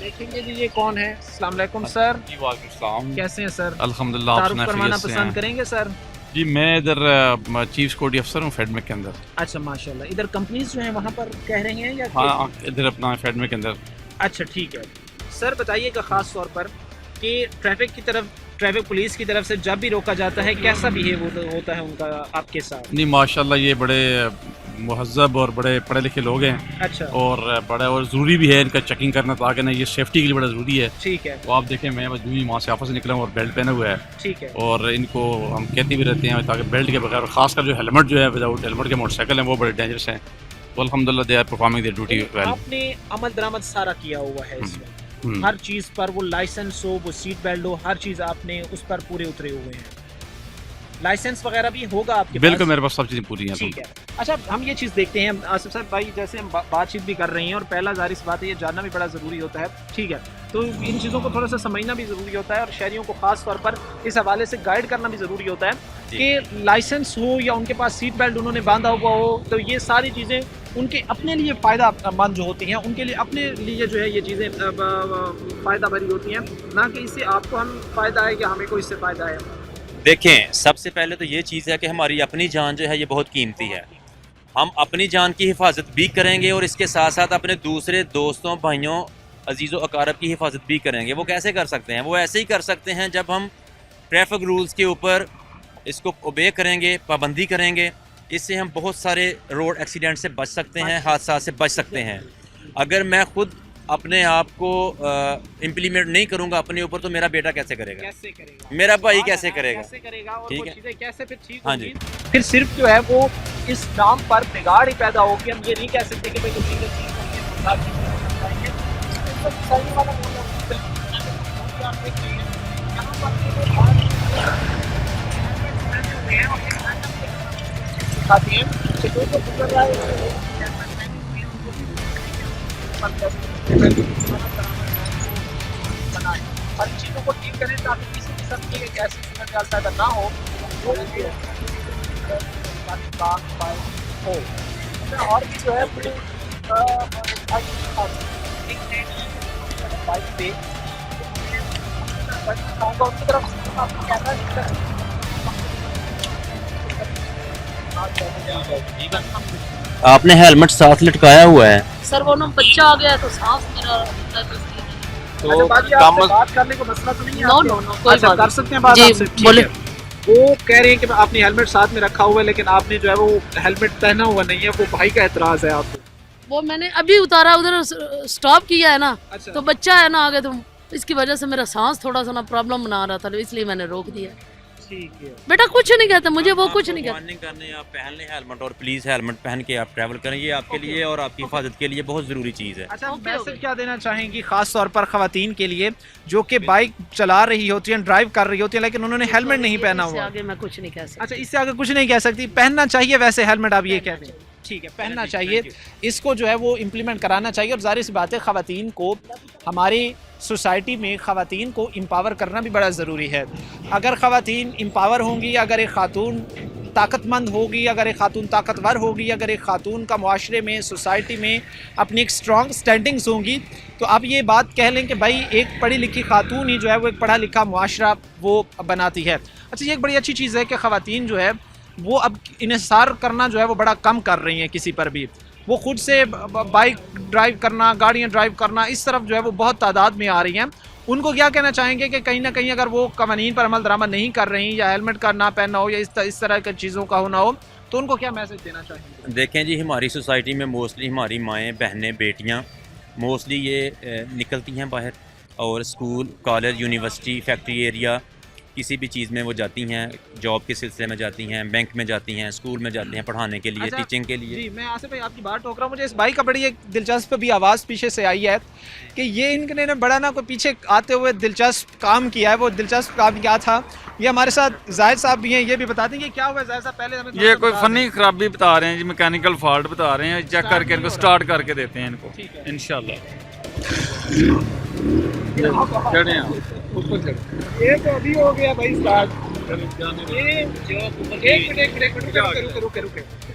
देखेंगे जी ये कौन है। अस्सलाम वालेकुम सर। जी वालेकुम सलाम। कैसे हैं सर? अल्हम्दुलिल्लाह, तारुफ करवाना पसंद करेंगे सर? जी, मैं इधर चीफ सिक्योरिटी अफसर हूँ फेडमेक के अंदर। अच्छा, माशाल्लाह। इधर कंपनीज जो हैं वहाँ पर कह रहे हैं या हाँ, इधर अपना फेडमेक के अंदर। अच्छा, ठीक है सर। बताइएगा ख़ास तौर पर कि ट्रैफिक पुलिस की तरफ से जब भी रोका जाता है कैसा बिहेव होता है उनका आपके साथ? नहीं, माशाल्लाह ये बड़े महज़ब और बड़े पढ़े लिखे लोग हैं अच्छा और बड़ा और ज़रूरी भी है इनका चेकिंग करना, ताकि ना ये सेफ्टी के लिए बड़ा ज़रूरी है। ठीक है तो आप देखें, मैं बस यूँ ही वहाँ से ऑफिस निकला हूँ और बेल्ट पहना हुआ है, ठीक है। और इनको हम कहते भी रहते हैं ताकि बेल्ट के बगैर, खासकर जो हेलमेट जो है, विदाउट हेलमेट के मोटरसाइकिल हैं वो बड़े डेंजरस हैं। तो अल्हम्दुलिल्लाह they are performing their duty well. आपने अमल दरामद सारा किया हुआ है इसमें, हर चीज़ पर, वो लाइसेंस हो, वो सीट बेल्ट हो, हर चीज़ आपने उस पर पूरे उतरे हुए हैं। लाइसेंस वगैरह भी होगा आपके बिल्कुल पास? मेरे पास सब चीज़ें पूरी हैं। ठीक है। अच्छा, हम ये चीज़ देखते हैं आसिफ साहब भाई, जैसे हम बातचीत भी कर रहे हैं और पहला ज़ाहिर सी बात है ये जानना भी बड़ा ज़रूरी होता है, ठीक है, तो इन चीज़ों को थोड़ा सा समझना भी ज़रूरी होता है और शहरियों को ख़ास तौर पर इस हवाले से गाइड करना भी ज़रूरी होता है कि लाइसेंस हो या उनके पास सीट बेल्ट उन्होंने बांधा हुआ हो, तो ये सारी चीज़ें उनके अपने लिए फ़ायदा मंद जो होती हैं, उनके लिए अपने लिए जो है ये चीज़ें फ़ायदा भरी होती हैं, ना कि इससे आपको हम फ़ायदा है या हमें को इससे फ़ायदा है। देखें, सबसे पहले तो ये चीज़ है कि हमारी अपनी जान जो है ये बहुत कीमती है। हम अपनी जान की हिफाजत भी करेंगे और इसके साथ साथ अपने दूसरे दोस्तों, भाइयों, अजीज़ों अकारब की हिफाजत भी करेंगे। वो कैसे कर सकते हैं? वो ऐसे ही कर सकते हैं जब हम ट्रैफिक रूल्स के ऊपर इसको ओबे करेंगे, पाबंदी करेंगे। इससे हम बहुत सारे रोड एक्सीडेंट से बच सकते हैं, हादसा से बच सकते हैं। अगर मैं खुद अपने आप को इम्प्लीमेंट नहीं करूंगा अपने ऊपर, तो मेरा बेटा कैसे करेगा, मेरा भाई कैसे करेगा, और ठीक वो है? चीज़ें कैसे फिर ठीक हाँ होंगी? जी। फिर सिर्फ जो है वो इस नाम पर बिगाड़ ही पैदा होगी। हम ये नहीं कह सकते कि भाई कुछ चीज़ें ठीक होंगी, हम ठीक करना चाहेंगे। तो सही वाला बोलना बिल्कुल आप देख रहे हैं, यहाँ पर ये लोग सिखाते हैं कि जो गुजर रहा है बनाए, हर चीज़ों को ठीक करें ताकि किसी किस्म की एक ऐसी सूरत हाल पैदा ना हो जो हो। और भी जो है पूरे बाइक पे उनकी तरफ से आपको कैमरा आपने हेलमेट साथ लटकाया हुआ है? सर वो ना बच्चा आ गया तो सांस मेरा तो बात करने को मसला तो नहीं है? नो नो नो कोई अच्छा, बात कर सकते हैं बात जी, आपसे? ठीक बोले। है। वो कह रहे हैं कि आपने हेलमेट साथ में रखा हुआ है, लेकिन आपने जो है वो हेलमेट पहना हुआ नहीं है, वो भाई का एतराज़ है आपको। वो मैंने अभी उतारा, उधर स्टॉप किया है ना, अच्छा। तो बच्चा है ना आगे, तो इसकी वजह से मेरा सांस थोड़ा सा ना प्रॉब्लम बना रहा था, इसलिए मैंने रोक दिया। ठीक है। बेटा कुछ नहीं कहता मुझे, वो कुछ नहीं कहता। वार्निंग करने आप पहन लें हेलमेट, और प्लीज़ हेलमेट पहन के आप ट्रैवल करें, ये आपके लिए और आपकी हिफाजत के लिए बहुत ज़रूरी चीज़ है। अच्छा, मैसेज क्या देना चाहेंगी खास तौर पर खवातीन के लिए जो कि बाइक चला रही होती हैं, ड्राइव कर रही होती हैं, लेकिन उन्होंने हेलमेट नहीं पहना इससे हुआ? आगे मैं कुछ नहीं कह सकती। अच्छा, इससे आगे कुछ नहीं कह सकती, पहनना चाहिए वैसे हेलमेट, आप ये कह रहे हैं? ठीक है, पहनना चाहिए, इसको जो है वो इम्प्लीमेंट कराना चाहिए। और ज़ाहिर सी बात है खवातीन को, हमारी सोसाइटी में खवातीन को एम्पावर करना भी बड़ा ज़रूरी है। अगर खवातीन एम्पावर होंगी, अगर एक खातून ताकतमंद होगी, अगर एक खातून ताकतवर होगी, अगर एक खातून का मुआशरे में, सोसाइटी में अपनी एक स्ट्रॉन्ग स्टैंडिंग्स होंगी, तो आप ये बात कह लें कि भाई एक पढ़ी लिखी खातून ही जो है वो एक पढ़ा लिखा मुआशरा वो बनाती है। अच्छा, ये एक बड़ी अच्छी चीज़ है कि खवातीन जो है वो अब इन्हिसार करना जो है वो बड़ा कम कर रही हैं किसी पर भी। वो खुद से बाइक ड्राइव करना, गाड़ियाँ ड्राइव करना, इस तरफ जो है वो बहुत तादाद में आ रही हैं। उनको क्या कहना चाहेंगे कि कहीं ना कहीं अगर वो कवानीन पर अमल दरामद नहीं कर रही, या हेलमेट का ना पहनना हो, या इस तरह की चीज़ों का होना हो, तो उनको क्या मैसेज देना चाहेंगे? देखें जी, हमारी सोसाइटी में मोस्टली हमारी माएँ, बहनें, बेटियाँ मोस्टली ये निकलती हैं बाहर, और school, college, university, factory area, किसी भी चीज़ में वो जाती हैं, जॉब के सिलसिले में जाती हैं, बैंक में जाती हैं, स्कूल में जाती हैं पढ़ाने के लिए, अच्छा, टीचिंग के लिए। जी, मैं आसिफ भाई आपकी बात टोक रहा हूँ, मुझे इस भाई का बड़ी एक दिलचस्प भी आवाज़ पीछे से आई है कि ये इनके ने बड़ा ना कोई पीछे आते हुए दिलचस्प काम किया है। वो दिलचस्प काम क्या था, ये हमारे साथ जाहिद साहब भी हैं, ये भी बता देंगे क्या हुआ है। जाहिद साहब पहले हमें ये कोई फनी खराबी बता रहे हैं जी, मैकेनिकल फॉल्ट बता रहे हैं, चेक करके इनको स्टार्ट करके देते हैं इनको इंशाल्लाह। चढ़े ऊपर चढ़े, ये तो अभी हो गया भाई स्टार्ट।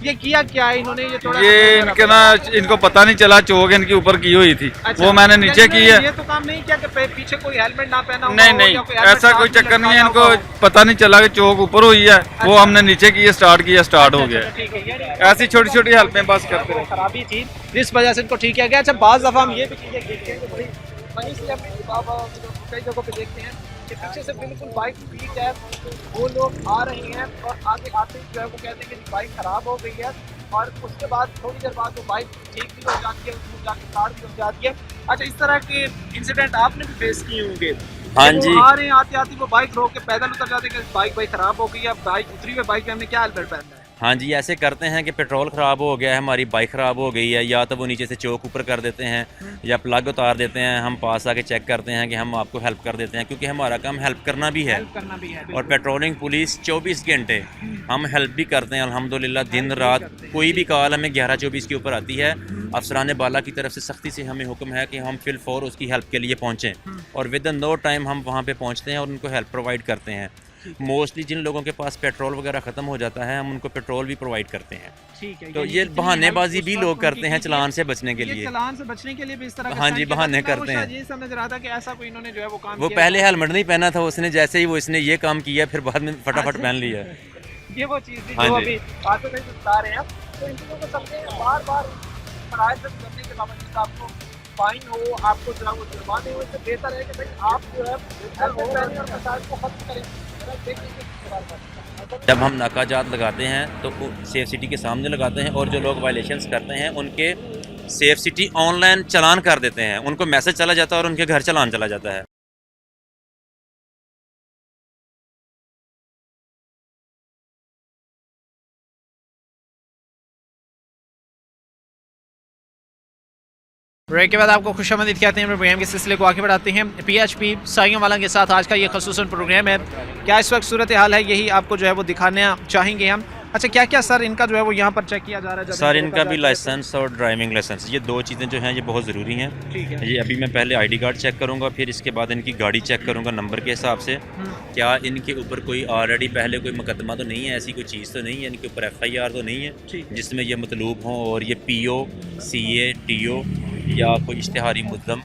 ये किया क्या है इन्होंने? ये थोड़ा ये इनके ना, इनको पता नहीं चला, चोक इनके ऊपर की हुई थी। अच्छा, वो मैंने नीचे की है। ये तो काम नहीं किया कि पीछे कोई हेलमेट ना पहना हो, नहीं नहीं, या कोई हेलमेट ऐसा कोई साथ में चक्कर नहीं है, लटकाया इनको हो। पता नहीं चला कि चोक ऊपर हुई है, वो हमने नीचे की है, स्टार्ट किया, स्टार्ट हो गया। ठीक है, यानी ऐसी छोटी छोटी हेल्पें बस करते रहे। खराबी थी जिस वजह से इनको ठीक किया गया। अच्छा, बाज़ दफ़ा हम ये भी चीज़ें देखते हैं कि भाई वहीं से हम कई जगहों पे देखते हैं कि पीछे से बिल्कुल बाइक ठीक है, वो लोग आ रहे हैं और आगे आते ही जो है वो कहते हैं कि बाइक ख़राब हो गई है, और उसके बाद थोड़ी देर बाद वो बाइक ठीक भी हो जाती है, उसमें जाके कार भी हो जाती है। अच्छा, इस तरह के इंसिडेंट आपने भी फेस किए होंगे? हाँ वो जी। आ रहे हैं आते आते वो बाइक रोक के पैदल उतर जाते हैं कि बाइक खराब हो गई है, बाइक उतरी हुई बाइक में हमने क्या हेलमेट पहनना है। हाँ जी, ऐसे करते हैं कि पेट्रोल ख़राब हो गया है, हमारी बाइक ख़राब हो गई है, या तो वो नीचे से चौक ऊपर कर देते हैं या प्लग उतार देते हैं। हम पास आके चेक करते हैं कि हम आपको हेल्प कर देते हैं, क्योंकि हमारा काम हेल्प करना भी है। हेल्प करना भी है, और पेट्रोलिंग पुलिस 24 घंटे हम हेल्प भी करते हैं अल्हम्दुलिल्लाह। दिन रात कोई भी कॉल हमें 11-24 के ऊपर आती है, अफसरान बाला की तरफ से सख्ती से हमें हुक्म है कि हम फिल फौर उसकी हेल्प के लिए पहुँचें, और विद इन नो टाइम हम वहाँ पे पहुँचते हैं और उनको हेल्प प्रोवाइड करते हैं। मोस्टली जिन लोगों के पास पेट्रोल वगैरह ख़त्म हो जाता है, हम उनको पेट्रोल भी प्रोवाइड करते हैं। ठीक है, तो यानी ये इतनी बहानेबाजी हेल्प भी उस लोग वक्त करते उनकी हैं की चलान से बचने के ये लिए। चलान से बचने के लिए भी इस तरह हाँ जी, बहाने करते हैं। ये समझ रहा था कि ऐसा कोई इन्होंने जो है वो काम वो किया पहले हेलमेट नहीं पहना था, उसने जैसे ही इसने ये काम किया, फिर बाद में फटाफट पहन लिया। ये वो चीज़ थी हाँ जो जी। अभी बातों में बता रहे हैं। तो इन चीज़ों को समझे, बार बार पढ़ाई से करने के बावजूद आपको फाइन हो, आपको जो है वो जुर्माने हो, इससे बेहतर है कि भाई आप जो है हेलमेट पहने और मसाइल को खत्म करें। जब हम नाकाजात लगाते हैं तो सेफ सिटी के सामने लगाते हैं, और जो लोग वायलेशंस करते हैं उनके सेफ सिटी ऑनलाइन चालान कर देते हैं, उनको मैसेज चला जाता है और उनके घर चालान चला जाता है। ब्रेक के बाद आपको खुशामदीद कहते हैं। प्रोग्राम के सिलसिले को आगे बढ़ाते हैं। PHP साइयों वाला के साथ आज का ये खसूसन प्रोग्राम है। क्या इस वक्त सूरत हाल है, यही आपको जो है वो दिखाना चाहेंगे हम। अच्छा, क्या क्या सर इनका जो है वो यहाँ पर चेक किया जा रहा है? सर, इनका भी लाइसेंस और ड्राइविंग लाइसेंस, ये दो चीज़ें जो हैं ये बहुत ज़रूरी हैं। ठीक है। ये अभी मैं पहले ID कार्ड चेक करूँगा, फिर इसके बाद इनकी गाड़ी चेक करूँगा नंबर के हिसाब से। क्या इनके ऊपर कोई ऑलरेडी पहले कोई मुकदमा तो नहीं है, ऐसी कोई चीज़ तो नहीं है, इनके ऊपर FIR तो नहीं है जिसमें ये मतलूब हों, और ये PO, CA, TO या कोई इश्तिहारी मुद्दम,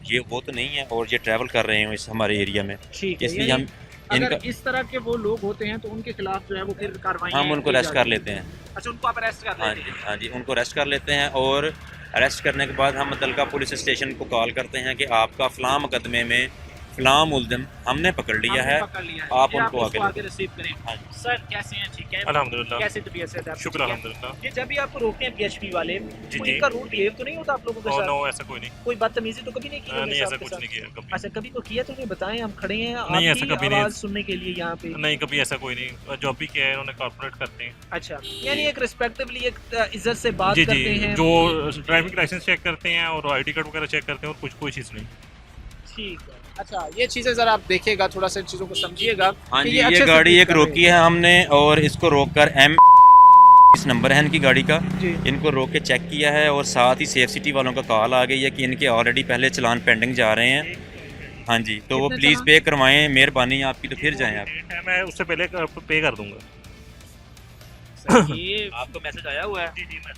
ये वो तो नहीं है, और ये ट्रैवल कर रहे हैं इस हमारे एरिया में। ठीक है, इसलिए हम अगर इनका इस तरह के वो लोग होते हैं तो उनके खिलाफ जो है वो फिर कार्रवाई हम उनको अरेस्ट कर लेते हैं। अच्छा, उनको आप अरेस्ट कर हाँ लेते जी, हैं? हाँ जी, उनको अरेस्ट कर लेते हैं, और अरेस्ट करने के बाद हम मुतलका पुलिस स्टेशन को कॉल करते हैं कि आपका फ़लाँ मुकदमे में फ़लाँ मुल्ज़िम हमने पकड़ लिया है, आप उनको आगे रिसीव करें। हाँ जी। सर, कैसे हैं? ठीक है, अल्हम्दुलिल्लाह, कैसे तबीयत से आप? शुक्र ठीक है? अल्हम्दुलिल्लाह। ये जब भी आपको रोकते हैं PHP वाले, जी, तो जी। इनका रूट बिहेव तो नहीं होता आप लोगों के साथ? नो, ऐसा कोई नहीं। कोई बदतमीजी तो कभी नहीं की? नहीं, उन्होंने ऐसा आपके कुछ साथ? नहीं किया कभी। अच्छा, कभी तो किया तो हमें बताएं, हम खड़े हैं नहीं, ऐसा आपकी कभी नहीं। आवाज़ सुनने के लिए यहाँ पे। नहीं, कभी ऐसा कोई नहीं। जो भी किया है उन्होंने कॉर्पोरेट करते हैं। अच्छा, यानी एक रिस्पेक्टिवली, एक इज्जत से बात जी जी, करते हैं। जो ड्राइविंग लाइसेंस चेक करते हैं और ID कार्ड वगैरह चेक करते हैं, और कुछ कोई चीज़ नहीं। ठीक है। अच्छा, ये चीज़ें ज़रा आप देखिएगा, थोड़ा सा इन चीज़ों को समझिएगा। हाँ कि जी, अच्छे ये से गाड़ी ठीक एक कर रहे रोकी है हमने, और इसको रोक कर इस नंबर है इनकी गाड़ी का, जी। इनको रोक के चेक किया है, और साथ ही सेफ सिटी वालों का कॉल आ गई है कि इनके ऑलरेडी पहले चलान पेंडिंग जा रहे हैं। हाँ जी, तो वो कितने प्लीज़ चलान? पे करवाएं, मेहरबानी आपकी, तो फिर जाएं आप। मैं उससे पहले पे कर दूंगा। ये आपको मैसेज आया हुआ है?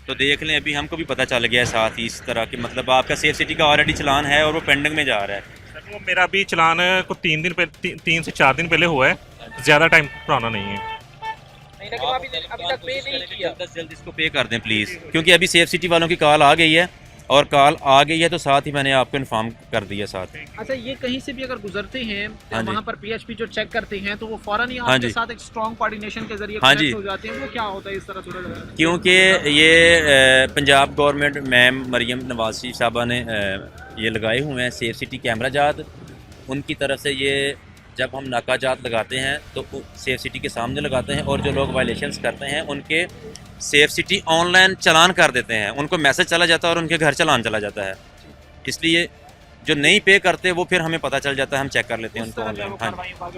तो देख लें, अभी हमको भी पता चल गया है साथ ही इस तरह के, मतलब आपका सेफ सिटी का ऑलरेडी चलान है और वो पेंडिंग में जा रहा है। वो मेरा भी चलान को 3 से 4 दिन पहले हुआ है, ज़्यादा टाइम पुराना नहीं है। नहीं, लेकिन अभी तक पे नहीं किया। जल्द से जल्द इसको पे कर दें प्लीज़, क्योंकि अभी सेफ सिटी वालों की कॉल आ गई है, और कॉल आ गई है तो साथ ही मैंने आपको इन्फॉर्म कर दिया साथ। अच्छा, ये कहीं से भी अगर गुजरते हैं हाँ जी। वहाँ पर PHP जो चेक करते हैं तो वो फौरन ही हाँ आपके जी। साथ एक स्ट्रॉन्ग कोऑर्डिनेशन के जरिए हाँ कनेक्ट जी। हो जाते हैं। वो क्या होता है इस तरह थोड़ा लगा? क्योंकि ये पंजाब गवर्नमेंट मैम मरियम नवाज़ साहबा ने ये लगाए हुए हैं सेफ सिटी कैमरा जात, उनकी तरफ से ये जब हम नाकाजात लगाते हैं तो सेफ सिटी के सामने लगाते हैं, और जो लोग वायलेशंस करते हैं उनके सेफ सिटी ऑनलाइन चालान कर देते हैं, उनको मैसेज चला जाता है और उनके घर चालान चला जाता है। इसलिए जो नहीं पे करते वो फिर हमें पता चल जाता है, हम चेक कर लेते हैं उनको ऑनलाइन।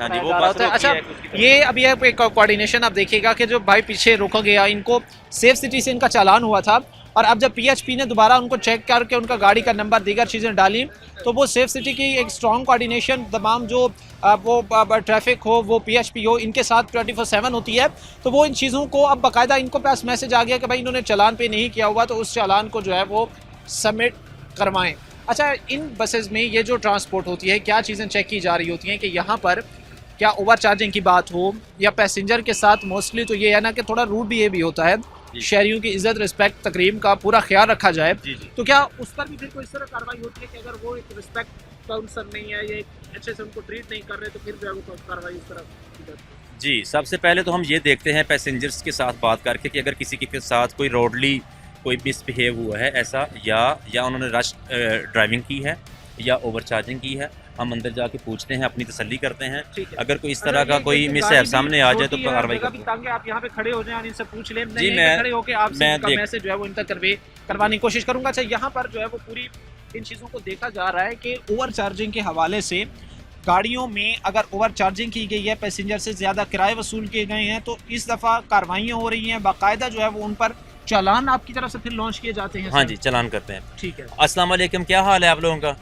हाँ जी, वो बात अच्छा, ये अभी आप एक कोऑर्डिनेशन आप देखिएगा कि जो भाई पीछे रोका गया, इनको सेफ सिटी से इनका चालान हुआ था, और अब जब PHP ने दोबारा उनको चेक करके उनका गाड़ी का नंबर दीगर चीज़ें डाली, तो वो सेफ सिटी की एक स्ट्रॉन्ग कोऑर्डिनेशन तमाम जो वो ट्रैफिक हो, वो PHP हो, इनके साथ 24/7 होती है। तो वो इन चीज़ों को अब बाकायदा इनको पास मैसेज आ गया कि भाई इन्होंने चालान पे नहीं किया हुआ, तो उस चालान को जो है वो सबमिट करवाएं। अच्छा, इन बसेस में ये जो ट्रांसपोर्ट होती है, क्या चीज़ें चेक की जा रही होती हैं कि यहाँ पर क्या ओवर चार्जिंग की बात हो, या पैसेंजर के साथ मोस्टली तो ये है ना कि थोड़ा रूड भी ये भी होता है, शहरियों की इज्जत, रिस्पेक्ट, तकरीम का पूरा ख्याल रखा जाए। तो क्या उस पर भी फिर कोई इस तरह कार्रवाई होती है कि अगर वो एक रिस्पेक्ट का अवसर नहीं है, या अच्छे से उनको ट्रीट नहीं कर रहे, तो फिर जो है वो कार्रवाई उस तरह? जी, सबसे पहले तो हम ये देखते हैं पैसेंजर्स के साथ बात करके कि अगर किसी के साथ कोई रोडली कोई मिसबिहेव हुआ है ऐसा, या उन्होंने रश ड्राइविंग की है या ओवर चार्जिंग की है, हम अंदर जाके पूछते हैं, अपनी तसल्ली करते हैं। अगर कोई इस तरह का कोई मिसहैप सामने आ जाए तो कार्रवाई करते हैं। आप यहाँ पे खड़े हो जाएं और इनसे पूछ लें। जी, मैं खड़े होकर आपसे इनका मैसेज जो है वो इन तक करवाने की कोशिश करूंगा। अच्छा, यहाँ पर जो है वो पूरी इन चीज़ों को देखा जा रहा है कि ओवर चार्जिंग के हवाले से गाड़ियों में अगर ओवर चार्जिंग की गई है, पैसेंजर से ज़्यादा किराए वसूल किए गए हैं, तो इस दफ़ा कार्रवाइयाँ हो रही हैं, बाकायदा जो है वो उन पर चालान आपकी तरफ से फिर लॉन्च किए जाते हैं। हाँ जी, चालान करते हैं। ठीक है। अस्सलाम वालेकुम, क्या हाल है आप लोगों का?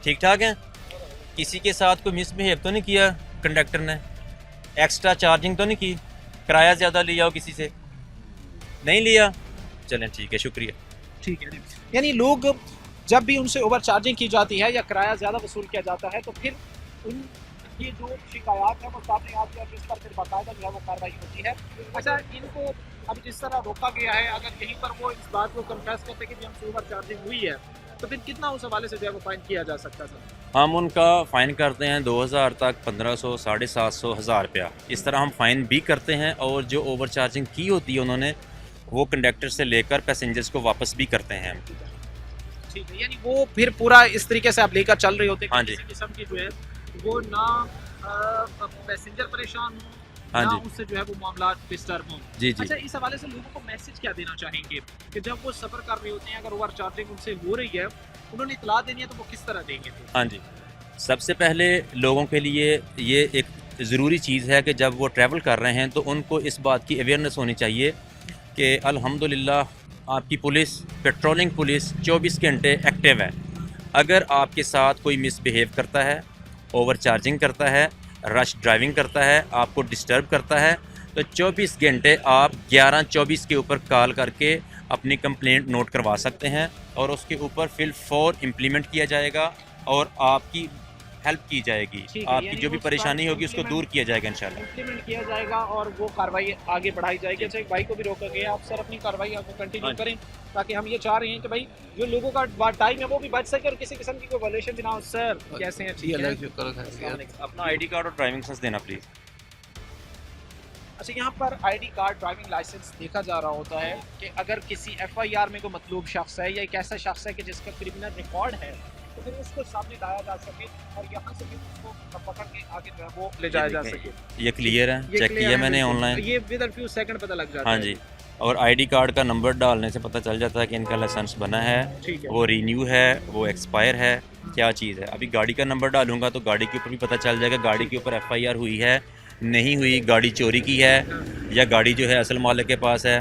ठीक ठाक है? किसी के साथ कोई मिसबिहेव तो नहीं किया कंडक्टर ने? एक्स्ट्रा चार्जिंग तो नहीं की? किराया ज़्यादा लिया हो किसी से? नहीं लिया? चलें ठीक है, शुक्रिया। ठीक है। यानी लोग जब भी उनसे ओवर चार्जिंग की जाती है या किराया ज़्यादा वसूल किया जाता है तो फिर उन ये जो शिकायत है वो सामने आती है और जिस पर फिर बाकायदा जो है वो कार्रवाई होती है। अच्छा, इनको अब जिस तरह रोका गया है, अगर यहीं पर वो इस बात को कन्फेस करते हैं कि हमसे ओवर चार्जिंग हुई है, तो फिर कितना उस हवाले से जो है वो फाइन किया जा सकता था? हम उनका फ़ाइन करते हैं 2000 तक, 1500, 750, 1000 रुपया, इस तरह हम फ़ाइन भी करते हैं। और जो ओवर चार्जिंग की होती है उन्होंने, वो कंडक्टर से लेकर पैसेंजर्स को वापस भी करते हैं हम। ठीक है, यानी वो फिर पूरा इस तरीके से आप लेकर चल रहे होते हैं हाँ कि जी। किसी किस्म की जो है वो ना पैसेंजर परेशान हो, हाँ ना जी। उससे जो है वो मामला डिस्टर्ब हो। जी जी। अच्छा, इस हवाले से लोगों को मैसेज क्या देना चाहेंगे कि जब वो सफ़र कर रहे होते हैं, अगर ओवर चार्जिंग उनसे हो रही है, उन्होंने इतला देनी है, तो वो किस तरह देंगे? हाँ जी, सबसे पहले लोगों के लिए ये एक ज़रूरी चीज़ है कि जब वो ट्रैवल कर रहे हैं तो उनको इस बात की अवेयरनेस होनी चाहिए कि अल्हम्दुलिल्लाह आपकी पुलिस, पेट्रोलिंग पुलिस 24 घंटे एक्टिव है। अगर आपके साथ कोई मिसबिहेव करता है, ओवर चार्जिंग करता है, रश ड्राइविंग करता है, आपको डिस्टर्ब करता है, तो 24 घंटे आप 1124 के ऊपर कॉल करके अपनी कंप्लेंट नोट करवा सकते हैं और उसके ऊपर फिल फॉर इम्प्लीमेंट किया जाएगा और आपकी हेल्प की जाएगी। ठीक है, आपकी यानी जो भी उस परेशानी पर होगी उसको दूर किया जाएगा इंशाल्लाह। इम्प्लीमेंट किया जाएगा और वो कार्रवाई आगे बढ़ाई जाएगी। अच्छा, एक भाई को भी रोका गया, आप सर अपनी कार्रवाई आपको कंटिन्यू हाँ जी। करें, ताकि हम ये चाह रहे हैं कि भाई जो लोगों का टाइम है वो भी बच सके और किसी किस्म की कोई वायलेशन भी ना हो। सर कैसे हैं? ठीक है। अपना आईडी कार्ड और ड्राइविंग लाइसेंस देना प्लीज़। अच्छा, यहाँ पर आईडी कार्ड, ड्राइविंग लाइसेंस देखा जा रहा होता है कि अगर किसी एफआईआर में कोई मतलूब शख्स है या एक ऐसा शख्स है कि जिसका क्रिमिनल रिकॉर्ड है, तो फिर उसको सामने लाया जा सके और यहाँ से भी उसको पकड़ के आगे जो है वो ले जाया जा सके। ये क्लियर है, ये चेक clear किया है मैंने बिल्कुल। ऑनलाइन। ये विद इन फ्यू सेकंड पता लग जाता है। हाँ जी, और आईडी कार्ड का नंबर डालने से पता चल जाता है कि इनका लाइसेंस बना है, ठीक है। वो रीन्यू है, वो एक्सपायर है, क्या चीज़ है। अभी गाड़ी का नंबर डालूंगा तो गाड़ी के ऊपर भी पता चल जाएगा गाड़ी के ऊपर एफआईआर हुई है, नहीं हुई, गाड़ी चोरी की है या गाड़ी जो है असल मालिक के पास है,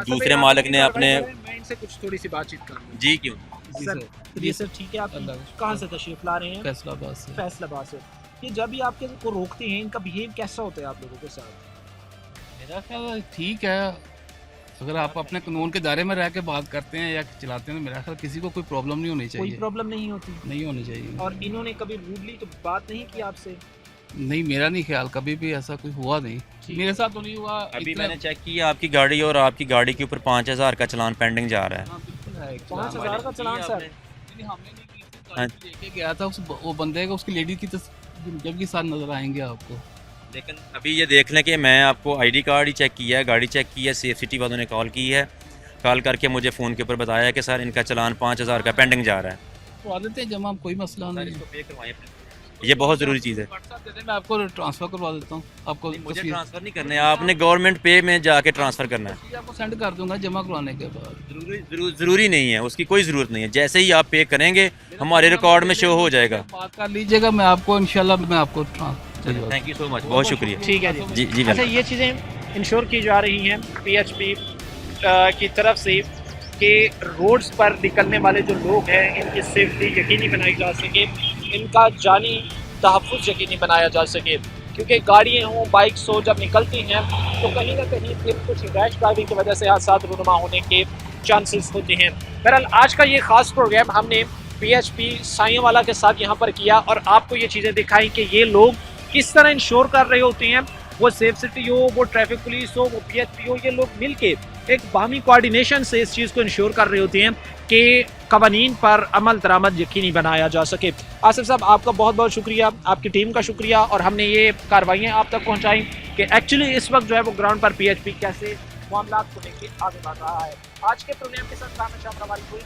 दूसरे मालिक ने अपने। मैं इनसे कुछ थोड़ी सी बातचीत करूँ। जी क्यों? सर, ये सर ठीक है, आप कहाँ से तशरीफ ला रहे हैं? फैसलाबाद से। फैसलाबाद से। ये जब भी आपके को रोकते हैं, इनका बिहेव कैसा होता है आप लोगों के साथ? मेरा ख्याल ठीक है, अगर आप अपने कानून के दायरे में रह के बात करते हैं या चलाते हैं तो मेरा ख्याल किसी को कोई प्रॉब्लम नहीं होनी कोई चाहिए। प्रॉब्लम नहीं होती? नहीं होनी चाहिए। और इन्होंने कभी रूडली तो बात नहीं की आपसे? नहीं, मेरा नहीं ख्याल कभी भी ऐसा कोई हुआ नहीं, मेरे साथ तो नहीं हुआ। अभी इतना- मैंने चेक किया आपकी गाड़ी और आपकी गाड़ी के ऊपर 5000 का चालान पेंडिंग जा रहा है। हाँ, बिल्कुल है। 5000 का चालान सर? नहीं, हमने नहीं की थी, हाँ। गाड़ी लेके गया था वो बंदे को, उसकी लेडी की जब के साथ नजर आएंगे आपको। लेकिन अभी ये देख लें कि मैं आपको आईडी कार्ड ही चेक किया है, गाड़ी चेक की है, सेफ सिटी वालों ने कॉल की है, कॉल करके मुझे फ़ोन के ऊपर बताया कि सर इनका चालान 5000 का पेंडिंग जा रहा है। करवा देते हैं जमा, कोई मसला नहीं। पे करवाएं, ये बहुत ज़रूरी चीज़ है। WhatsApp दे दें, मैं आपको ट्रांसफ़र करवा देता हूँ। आपको मुझे तस्वीर- ट्रांसफ़र नहीं करने, आपने गवर्नमेंट पे में जाके ट्रांसफ़र करना है। तस्वीर आपको सेंड कर दूंगा जमा करवाने के बाद। ज़रूरी नहीं है, उसकी कोई ज़रूरत नहीं है, जैसे ही आप पे करेंगे हमारे रिकॉर्ड में शो हो जाएगा। बात कर लीजिएगा, मैं आपको इंशाल्लाह मैं आपको transfer. Thank you so much, बहुत शुक्रिया। ठीक है जी जी अच्छा, ये चीज़ें इंश्योर की जा रही हैं PHP की तरफ से कि रोड्स पर निकलने वाले जो लोग हैं इनकी सेफ्टी यकीनी बनाई जा सके, इनका जानी तहफ़्फ़ुज़ यकीनी बनाया जा सके, क्योंकि गाड़ियाँ हों, बाइक्स हो, जब निकलती हैं तो कहीं ना कहीं फिर कुछ रैश ड्राइविंग की वजह से हादसा रूनुमा होने के चांसेस होते हैं। बहरहाल आज का ये ख़ास प्रोग्राम हमने PHP साइयांवाला के साथ यहाँ पर किया और आपको ये चीज़ें दिखाई कि ये लोग किस तरह इंश्योर कर रहे होते हैं, वो सेफ सिटी हो, वो ट्रैफिक पुलिस हो, वो PHP हो, ये लोग मिल के एक बाहमी कोऑर्डिनेशन से इस चीज़ को इंश्योर कर रही होती हैं कि कवानीन पर अमल दरामद यकीनी बनाया जा सके। आसिफ साहब, आपका बहुत बहुत शुक्रिया, आपकी टीम का शुक्रिया, और हमने ये कार्रवाइयाँ आप तक पहुँचाई कि एक्चुअली इस वक्त जो है वो ग्राउंड पर PHP कैसे मामला को लेकर आगे बढ़ रहा है। आज के प्रोग्राम के साथ हमारी कोई